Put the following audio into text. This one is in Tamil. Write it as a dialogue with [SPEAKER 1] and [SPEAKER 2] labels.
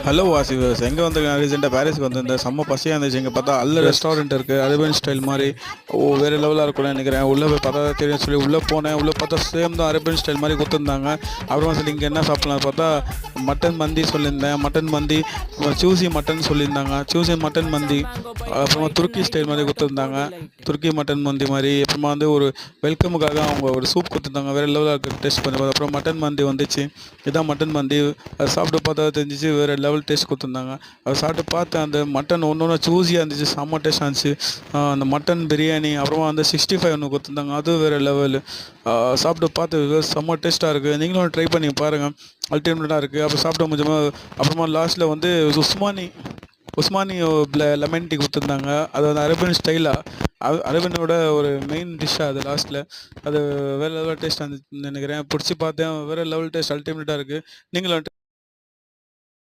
[SPEAKER 1] ஹலோ வாசிவர்ஸ், எங்கே வந்திருக்கேன்? ரீசெண்டாக பாரிஸ்க்கு வந்திருந்தேன். செம்ம பசியாக இருந்துச்சு. இங்கே பார்த்தா ரெஸ்டாரண்ட் இருக்குது, அரேபியன் ஸ்டைல் மாதிரி. வேறு லெவலாக இருக்கும்னு நினைக்கிறேன். உள்ளே போய் பார்த்தா தெரியும் சொல்லி உள்ளே போனேன். உள்ளே பார்த்தா சேம் தான், அரேபியன் ஸ்டைல் மாதிரி கொடுத்துருந்தாங்க. அப்புறமா சொல்லி இங்கே என்ன சாப்பிட்லாம் பார்த்தா மட்டன் மந்தி சொல்லியிருந்தேன். மட்டன் மந்தி, சூசி மட்டன் சொல்லியிருந்தாங்க. சூசி மட்டன் மந்தி. அப்புறமா துருக்கி ஸ்டைல் மாதிரி கொடுத்துருந்தாங்க, துருக்கி மட்டன் மந்தி மாதிரி. அப்புறமா வந்து ஒரு வெல்கமுக்காக அவங்க ஒரு சூப் கொடுத்துருந்தாங்க. வேறு லெவலாக இருக்குது, டேஸ்ட் பண்ணி பார்த்தா. அப்புறம் மட்டன் மந்தி வந்துச்சு. இதுதான் மட்டன் மந்தி. அது சாப்பிட்டு பார்த்தா தெரிஞ்சிச்சு, வேறு லெவல் டேஸ்ட் கொடுத்துருந்தாங்க. அதை சாப்பிட்டு பார்த்தேன். அந்த மட்டன் ஒன்று ஒன்று சூஸியாக இருந்துச்சு, செம்ம டேஸ்ட்டாக இருந்துச்சு. அந்த மட்டன் பிரியாணி, அப்புறமா வந்து 65 ஒன்று கொடுத்துருந்தாங்க, அதுவும் வேறு லெவலு. சாப்பிட்டு பார்த்து செம்ம டேஸ்ட்டாக இருக்குது. நீங்களும் ட்ரை பண்ணி பாருங்கள், அல்டிமேட்டாக இருக்குது. அப்புறம் சாப்பிட முடியுமா. அப்புறமா லாஸ்ட்டில் வந்து உஸ்மானி உஸ்மானி லெமன் டீ கொடுத்துருந்தாங்க. அது வந்து அரேபியன் ஸ்டைலாக, அரேபியனோட ஒரு மெயின் டிஷ்ஷாக அது லாஸ்ட்டில். அது வேறு லெவல் டேஸ்ட்டாக இருந்துச்சுன்னு நினைக்கிறேன். பிடிச்சி பார்த்தேன், வேறு லெவல் டேஸ்ட், அல்டிமேட்டாக இருக்குது. நீங்களும்